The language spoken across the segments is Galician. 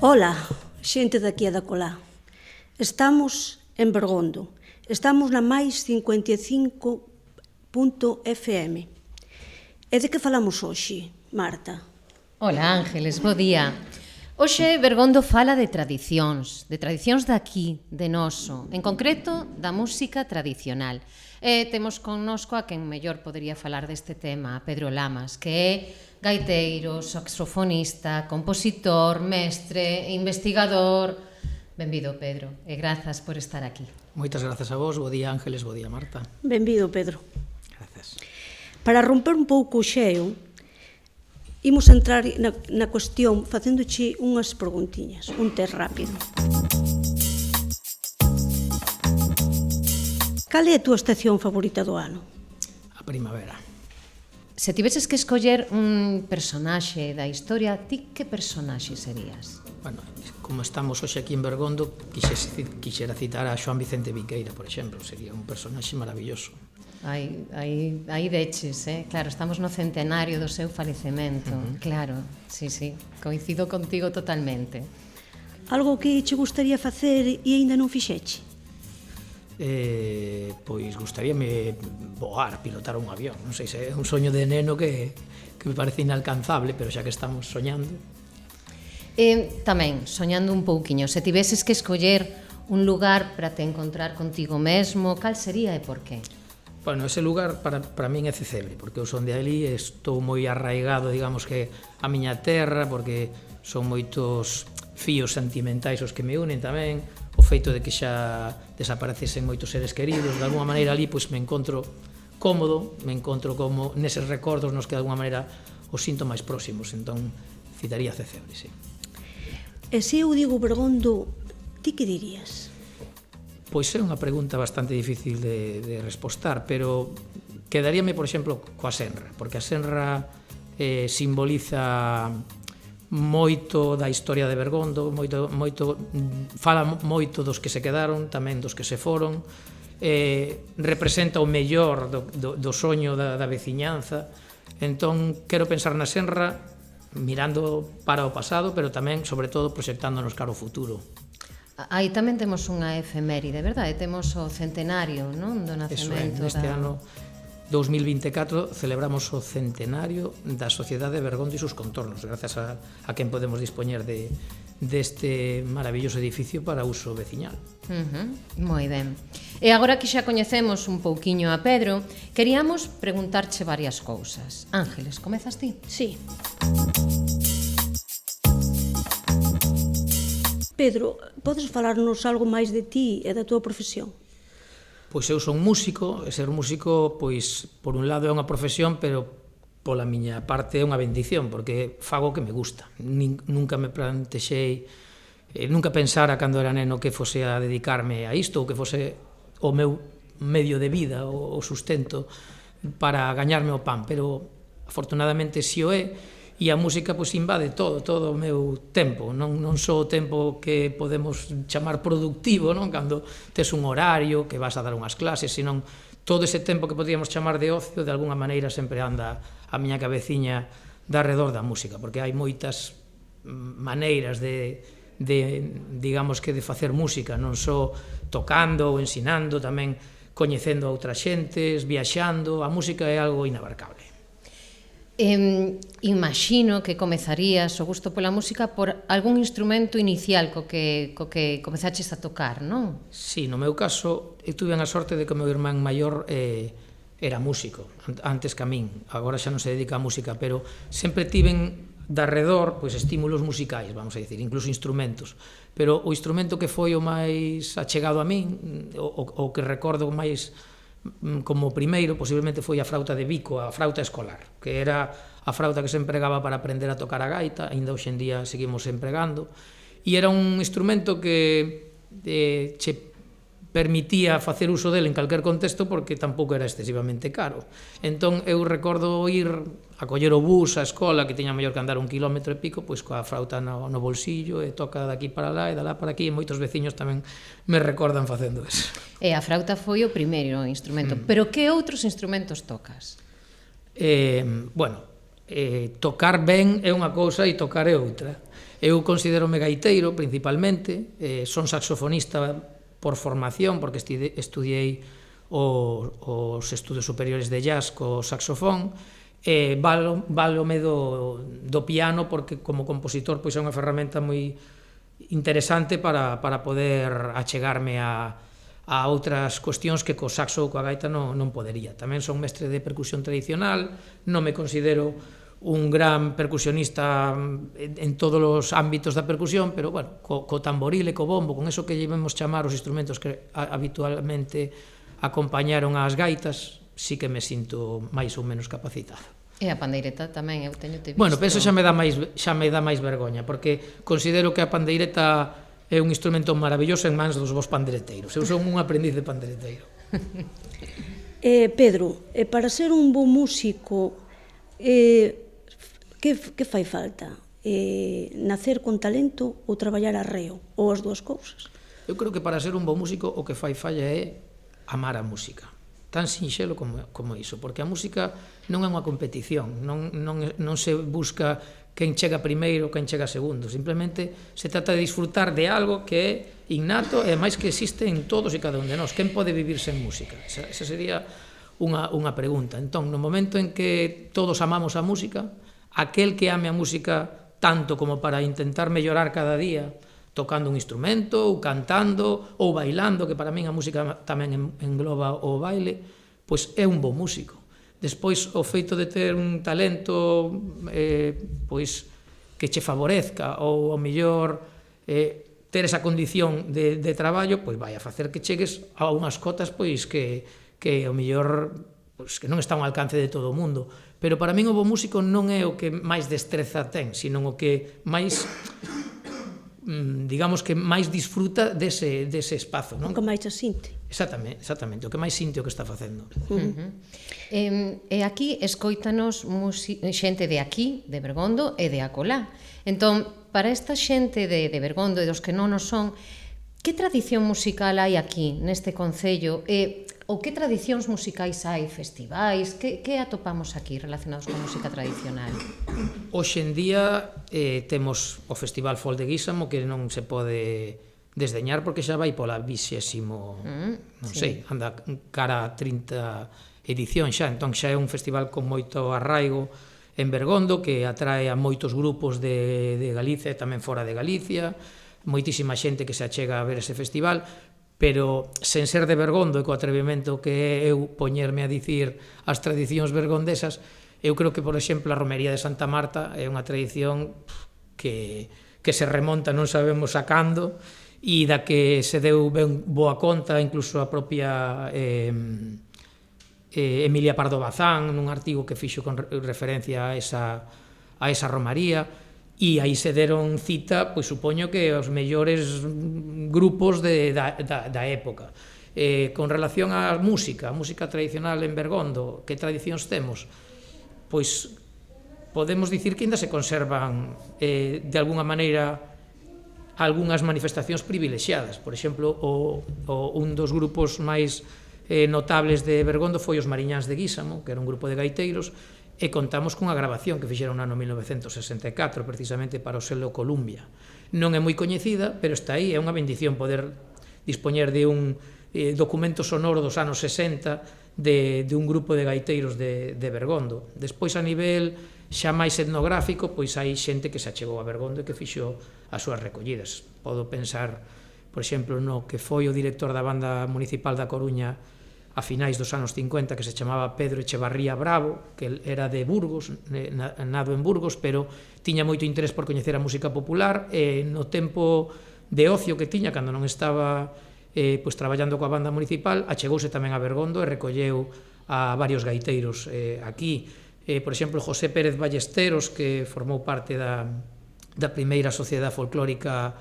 Ola, xente daqui e da colá. Estamos en Bergondo. Estamos na máis 55.fm. E de que falamos hoxe, Marta? Ola, Ángeles, bo día. Hoxe Bergondo fala de tradicións daqui, de noso, en concreto da música tradicional. E temos connosco a quen mellor podería falar deste tema, a Pedro Lamas, que é gaiteiro, saxofonista, compositor, mestre, investigador. Benvido, Pedro, e grazas por estar aquí. Moitas grazas a vos, bo día Ángeles, bo día Marta. Benvido, Pedro. Grazas. Para romper un pouco o xeo, imos entrar na cuestión facéndoche unhas preguntiñas, un test rápido. Cal é a túa estación favorita do ano? A primavera. Se tiveses que escoller un personaxe da historia, ti que personaxe serías? Bueno, como estamos hoxe aquí en Bergondo, quixera citar a Xoán Vicente Viqueira, por exemplo, sería un personaxe maravilloso. Aí deches, claro, estamos no centenario do seu falecemento, claro, sí, coincido contigo totalmente. Algo que che gustaría facer e aínda non fixeche? Pois gustaríame voar, pilotar un avión, non sei se é un soño de neno que me parece inalcanzable, pero xa que estamos soñando. Tamén, soñando un pouquiño, se tiveses que escoller un lugar para te encontrar contigo mesmo, cal sería e por qué? Bueno, ese lugar para min é Cecebre, porque eu son de ali e estou moi arraigado, digamos que a miña terra, porque son moitos fíos sentimentais os que me unen tamén, o feito de que xa desaparecesen moitos seres queridos, de alguma maneira ali pois me encontro cómodo, me encontro como neses recordos nos que de alguma maneira os sinto máis próximos, entón citaría Cecebre, sí. E se eu digo Bergondo, ti que dirías? Pois é unha pregunta bastante difícil de respostar, pero quedaríame, por exemplo, coa Senra, porque a Senra simboliza moito da historia de Bergondo, fala moito dos que se quedaron, tamén dos que se foron, representa o mellor do soño da veciñanza. Entón, quero pensar na Senra mirando para o pasado, pero tamén, sobre todo, proxectándonos cara ao futuro. Aí tamén temos unha efeméride, verdade? Temos o centenario, non? Do nacemento. Eso é, neste ano 2024 celebramos o centenario da Sociedade de Bergondo e sus contornos, grazas a quen podemos dispoñer deste maravilloso edificio para uso veciñal. Moi ben. E agora que xa coñecemos un pouquiño a Pedro, queríamos preguntarche varias cousas. Ángeles, comezas ti? Sí. Pedro, podes falarnos algo máis de ti e da túa profesión? Pois eu son músico, e ser músico, pois, por un lado é unha profesión, pero pola miña parte é unha bendición, porque fago o que me gusta. Nunca me plantexei, nunca pensara cando era neno que fose a dedicarme a isto, ou que fose o meu medio de vida, o sustento, para gañarme o pan, pero afortunadamente si o é, e a música pois invade todo o meu tempo, non só o tempo que podemos chamar productivo, non? Cando tes un horario, que vas a dar unhas clases, senón todo ese tempo que podríamos chamar de ocio, de alguna maneira sempre anda a miña cabeciña de arredor da música, porque hai moitas maneiras digamos que de facer música, non só tocando ou ensinando, tamén coñecendo a outras xentes, viaxando, a música é algo inabarcable. Imagino que comezarías o gusto pola música por algún instrumento inicial co que comezaches a tocar, non? Sí, no meu caso, eu tuve a sorte de que o meu irmán maior era músico, antes que a min, agora xa non se dedica a música, pero sempre tiven de arredor pois, estímulos musicais, vamos a dicir, incluso instrumentos, pero o instrumento que foi o máis achegado a min, o que recordo máis como primeiro, posiblemente foi a flauta de bico, a flauta escolar, que era a flauta que se empregaba para aprender a tocar a gaita, aínda hoxe en día seguimos empregando, e era un instrumento que che permitía facer uso dele en calquer contexto porque tampouco era excesivamente caro. Entón, eu recordo ir a coller o bus á escola, que tiña mellor que andar 1 kilómetro e pico, pois coa flauta no bolsillo, e toca daqui para lá e da lá para aquí, e moitos veciños tamén me recordan facendo eso. E a flauta foi o primeiro instrumento, pero que outros instrumentos tocas? Bueno, tocar ben é unha cousa e tocar é outra. Eu considero-me gaiteiro, principalmente, son saxofonista por formación, porque estudiei os estudos superiores de jazz co saxofón, válome do piano, porque como compositor pois é unha ferramenta moi interesante para poder achegarme a outras cuestións que co saxo ou coa gaita non podería. Tamén son mestre de percusión tradicional, non me considero un gran percusionista en todos os ámbitos da percusión, pero, bueno, co tamboril e co bombo, con eso que llevemos chamar os instrumentos que habitualmente acompañaron ás gaitas, sí que me sinto máis ou menos capacitado. E a pandeireta tamén, eu teño te visto. Bueno, pero eso xa me dá máis vergoña, porque considero que a pandeireta é un instrumento maravilloso en mans dos vos pandereteiros. Eu son un aprendiz de pandereteiro. Pedro, para ser un bo músico, que fai falta? Nacer con talento ou traballar arreo? Ou as dúas cousas? Eu creo que para ser un bo músico o que fai falla é amar a música. Tan sinxelo como iso, porque a música non é unha competición, non se busca quen chega primeiro ou quen chega segundo, simplemente se trata de disfrutar de algo que é innato e máis que existe en todos e cada un de nós. Quen pode vivir sen música? Esa sería unha pregunta. Entón, no momento en que todos amamos a música, aquel que ame a música tanto como para intentar mellorar cada día, tocando un instrumento, ou cantando, ou bailando, que para min a música tamén engloba o baile, pois é un bo músico. Despois, o feito de ter un talento pois que che favorezca, ou ao mellor ter esa condición de traballo, pois vai a facer que chegues a unhas cotas pois que ao mellor pois que non está ao alcance de todo o mundo. Pero para min o bo músico non é o que máis destreza ten, sino o que máis, digamos que máis disfruta dese espazo, non? O que máis asinte. Exactamente, o que máis sinte o que está facendo. E aquí escoítanos xente de aquí, de Bergondo e de acolá. Entón, para esta xente de Bergondo e dos que non o son, que tradición musical hai aquí, neste concello? Ou que tradicións musicais hai, festivais? Que atopamos aquí relacionados con música tradicional? Hoxe en día temos o Festival Folk de Guísamo, que non se pode desdeñar porque xa vai pola 20º, non sei, anda cara a 30 edición xa, entón xa é un festival con moito arraigo en Bergondo, que atrae a moitos grupos de Galicia e tamén fora de Galicia, moitísima xente que se achega a ver ese festival, pero sen ser de Bergondo e co atrevimento que eu poñerme a dicir as tradicións bergondesas, eu creo que, por exemplo, a Romería de Santa Marta é unha tradición que se remonta non sabemos a cando, e da que se deu ben boa conta incluso a propia Emilia Pardo Bazán nun artigo que fixo con referencia a esa romaría, e aí se deron cita, pois supoño que os mellores grupos da época. Con relación á música tradicional en Bergondo, que tradicións temos? Pois podemos dicir que ainda se conservan de alguna maneira algunhas manifestacións privilexiadas. Por exemplo, un dos grupos máis notables de Bergondo foi os Mariñáns de Guísamo, que era un grupo de gaiteiros, e contamos cunha grabación que fixeron no ano 1964, precisamente para o selo Columbia. Non é moi coñecida, pero está aí, é unha bendición poder dispoñer de un documento sonoro dos anos 60 de un grupo de gaiteiros de Bergondo. Despois, a nivel xa máis etnográfico, pois hai xente que se achegou a Bergondo e que fixo as súas recollidas. Podo pensar, por exemplo, no que foi o director da banda municipal da Coruña a finais dos anos 50, que se chamaba Pedro Echevarría Bravo, que era de Burgos, nado en Burgos, pero tiña moito interés por coñecer a música popular, e no tempo de ocio que tiña, cando non estaba pois traballando coa banda municipal, achegouse tamén a Bergondo e recolleu a varios gaiteiros aquí. Por exemplo, José Pérez Ballesteros, que formou parte da primeira sociedade folclórica,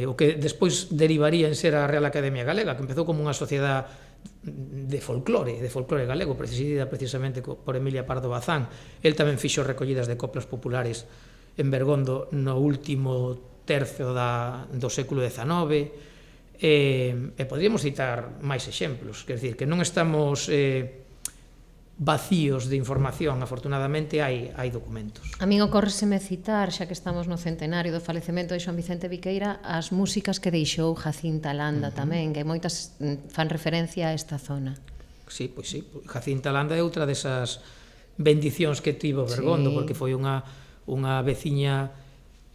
o que despois derivaría en ser a Real Academia Galega, que empezou como unha sociedade de folclore galego, presidida precisamente por Emilia Pardo Bazán. El tamén fixo recollidas de coplas populares en Bergondo no último tercio do século XIX, e poderíamos citar máis exemplos, quer dizer, que non estamos vacíos de información, afortunadamente hai documentos. A min ocórreseme citar, xa que estamos no centenario do falecemento de Xoán Vicente Viqueira, as músicas que deixou Jacinta Landa tamén, que moitas fan referencia a esta zona. Sí, pois sí, Jacinta Landa é outra desas bendicións que tivo Bergondo, porque foi unha veciña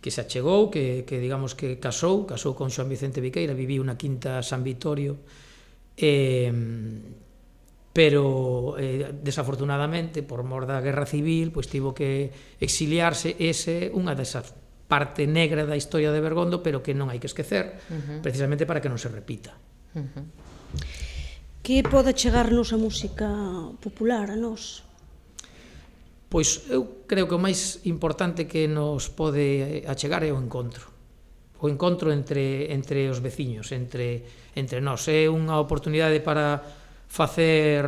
que se achegou, que digamos que casou con Xoán Vicente Viqueira, viviu na Quinta San Vitorio, pero desafortunadamente por mor da Guerra Civil pois tivo que exiliarse. Ese é unha desas parte negra da historia de Bergondo, pero que non hai que esquecer, precisamente para que non se repita. Que pode chegarnos a música popular a nós? Pois eu creo que o máis importante que nos pode achegar é o encontro entre os veciños, entre nós. É unha oportunidade para facer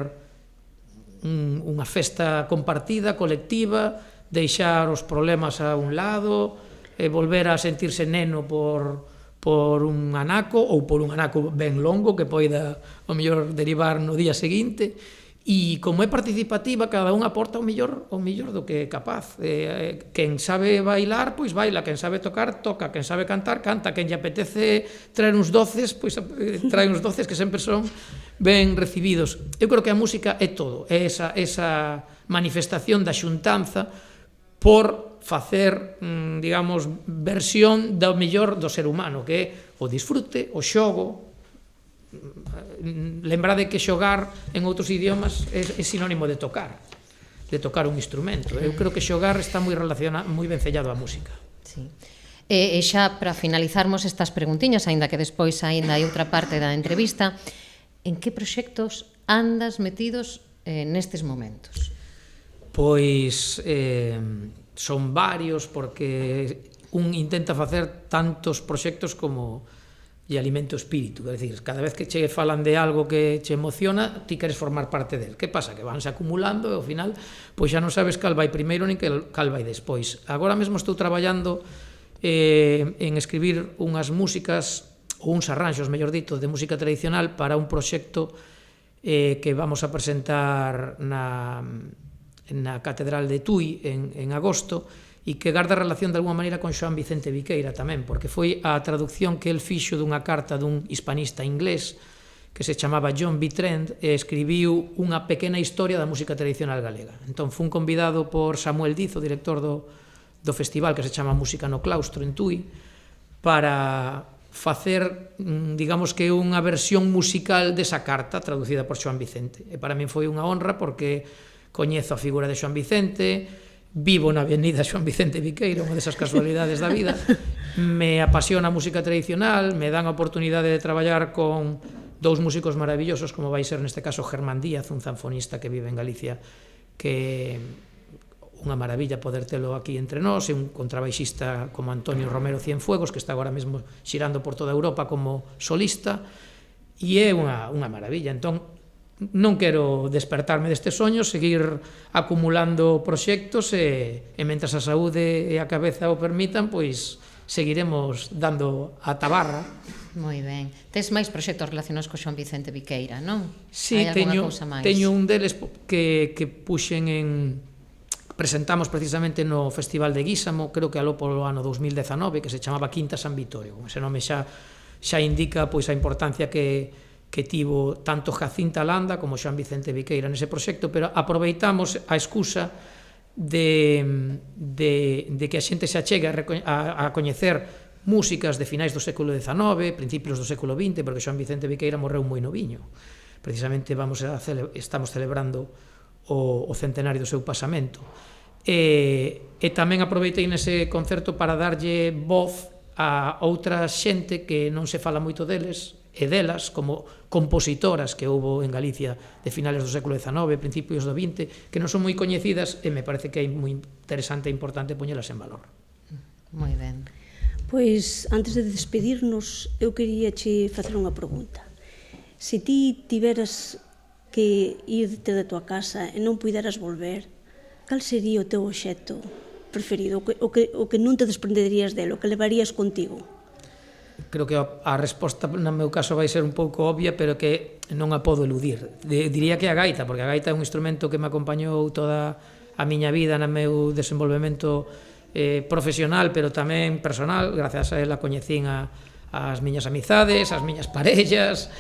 unha festa compartida, colectiva, deixar os problemas a un lado, volver a sentirse neno por un anaco, ou por un anaco ben longo que poida o mellor derivar no día seguinte. E como é participativa, cada un aporta o mellor do que é capaz. Quen sabe bailar, pois baila, quen sabe tocar, toca, quen sabe cantar, canta, quen lle apetece traer uns doces, pois trae uns doces que sempre son ben recibidos. Eu creo que a música é todo, é esa manifestación da xuntanza por facer, digamos, versión do mellor do ser humano, que é o disfrute, o xogo. Lembrade que xogar en outros idiomas é sinónimo de tocar un instrumento. Eu creo que xogar está moi relacionado, moi vencellado á música. Sí. E xa para finalizarmos estas preguntiñas, aínda que despois aínda hai outra parte da entrevista, en que proxectos andas metidos nestes momentos? Pois son varios, porque un intenta facer tantos proxectos como lle alimenta o espírito, é dicir, cada vez que che falan de algo que che emociona, ti queres formar parte del. Que pasa? Que vanse acumulando e ao final pois xa non sabes cal vai primeiro nin cal vai despois. Agora mesmo estou traballando en escribir unhas músicas, ou uns arranxos, mellor dito, de música tradicional para un proxecto que vamos a presentar na Catedral de Tui en agosto, e que garda relación de alguma maneira con Xoán Vicente Viqueira tamén, porque foi a traducción que el fixo dunha carta dun hispanista inglés que se chamaba John Bitrend, e escribiu unha pequena historia da música tradicional galega. Entón, fun convidado por Samuel Diz, o director do festival que se chama Música no Claustro en Tui, para facer, digamos que unha versión musical desa carta traducida por Xoán Vicente. E para min foi unha honra, porque coñezo a figura de Xoán Vicente, vivo na avenida Xoán Vicente Viqueira, unha desas casualidades da vida, me apasiona a música tradicional, me dan a oportunidade de traballar con dous músicos maravillosos, como vai ser neste caso Germán Díaz, un zanfonista que vive en Galicia, que unha maravilla poder telo aquí entre nós, e un contrabaixista como Antonio Romero Cienfuegos, que está agora mesmo xirando por toda Europa como solista, e é unha maravilla. Entón, non quero despertarme deste soño, seguir acumulando proxectos e mentras a saúde e a cabeza o permitan, pois seguiremos dando a tabarra. Moi ben. Tes máis proxectos relacionados co Xoán Vicente Viqueira, non? Sí, teño un deles que puxen presentamos precisamente no Festival de Guísamo, creo que aló polo ano 2019, que se chamaba Quinta San Vitorio. Con ese nome xa indica pois a importancia que tivo tanto Jacinta Landa como Xoán Vicente Viqueira nese proxecto, pero aproveitamos a excusa de que a xente se achegue a coñecer músicas de finais do século XIX, principios do século XX, porque Xoán Vicente Viqueira morreu moi noviño. Precisamente estamos celebrando o centenario do seu pasamento. E tamén aproveitei nese concerto para darlle voz a outra xente que non se fala moito deles e delas, como compositoras que houbo en Galicia de finales do século XIX, principios do XX, que non son moi coñecidas, e me parece que é moi interesante e importante poñelas en valor. Moi ben. Pois, antes de despedirnos, eu quería che facer unha pregunta. Se ti tiveras que irte da tua casa e non puideras volver, cal sería o teu obxecto preferido, o que non te desprenderías dele, o que levarías contigo? creo que a resposta no meu caso vai ser un pouco obvia, pero que non a podo eludir. Diría que a gaita, porque a gaita é un instrumento que me acompañou toda a miña vida no meu desenvolvemento profesional, pero tamén personal. Gracias a ela coñecín as miñas amizades, as miñas parellas,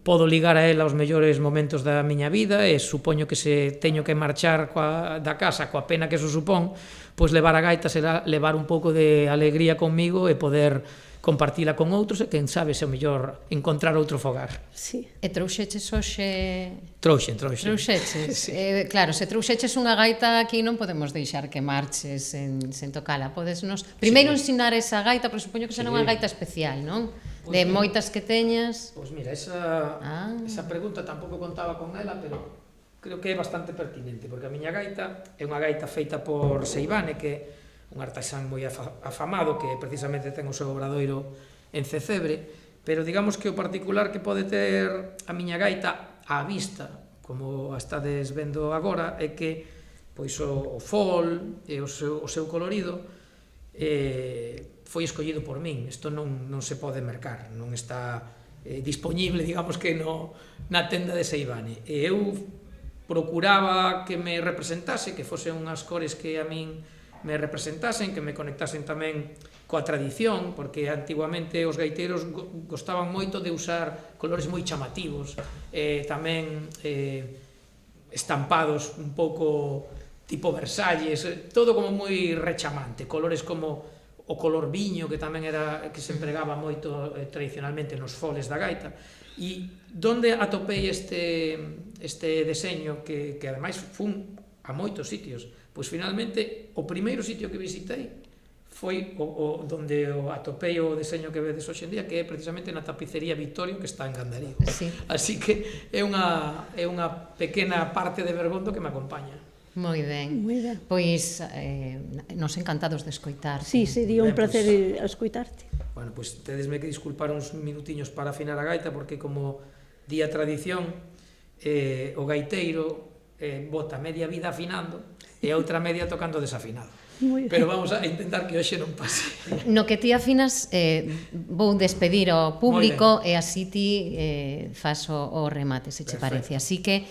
podo ligar a ela os mellores momentos da miña vida, e supoño que se teño que marchar da casa coa pena que eso supón, pois levar a gaita será levar un pouco de alegría conmigo e poder compartila con outros, e quen sabe se o mellor encontrar outro fogar. Sí. E trouxeches hoxe... Trouxen. Trouxeches. Sí. Claro, se trouxeches unha gaita aquí non podemos deixar que marches sen tocala. Podesnos primeiro ensinar esa gaita, porque supoño que será unha gaita especial, non? De moitas que teñas. Pois mira, esa pregunta tampouco contaba con ela, pero creo que é bastante pertinente, porque a miña gaita é unha gaita feita por Seivane, que é un artesán moi afamado, que precisamente ten o seu obradoiro en Cecebre, pero digamos que o particular que pode ter a miña gaita á vista, como a estades vendo agora, é que pois o fol e o seu colorido foi escollido por min. Isto non se pode mercar, non está disponible, digamos que na tenda de Seivane. E eu procuraba que me representase, que fosen unhas cores que a min me representasen, que me conectasen tamén coa tradición, porque antiguamente os gaiteiros gostaban moito de usar colores moi chamativos, tamén estampados un pouco tipo Versalles, todo como moi rechamante, colores como o color viño, que tamén era que se empregaba moito tradicionalmente nos foles da gaita. E donde atopei este deseño, que ademais fun a moitos sitios, pois finalmente o primeiro sitio que visitei foi donde atopei o deseño que vedes hoxe en día, que é precisamente na tapicería Victorio, que está en Gandarío. Sí. Así que é unha pequena parte de Bergondo que me acompaña. Moi ben. Pois nos encantados de escoitar. Sí, sería un placer escoitarte. Bueno, pois tedesme que disculpar uns minutiños para afinar a gaita, porque como día tradición, o gaiteiro bota media vida afinando e outra media tocando desafinado. Pero vamos a intentar que hoxe non pase. No que ti afinas, vou despedir ao público e así ti fas o remate, se che parece. Así que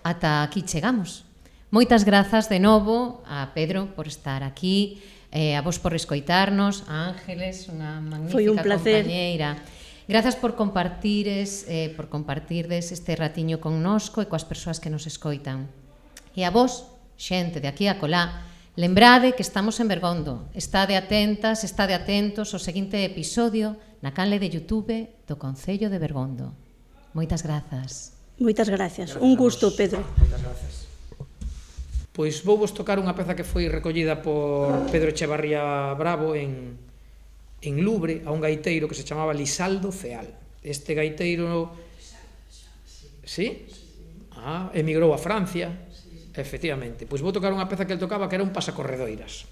ata aquí chegamos. Moitas grazas de novo a Pedro por estar aquí, a vos por escoitarnos, a Ángeles, unha magnífica compañeira. Grazas por compartirdes este ratiño connosco e coas persoas que nos escoitan. E a vos, xente de aquí a colá, lembrade que estamos en Bergondo. Estade atentas, estade atentos ao seguinte episodio na canle de YouTube do Concello de Bergondo. Moitas grazas. Moitas gracias. Un gusto, Pedro. Moitas grazas. Pois vou vos tocar unha peza que foi recollida por Pedro Echevarría Bravo en Louvre, a un gaiteiro que se chamaba Lisaldo Ceal. Este gaiteiro emigrou a Francia, efectivamente. Pois vou tocar unha peza que el tocaba, que era un pasacorredoiras.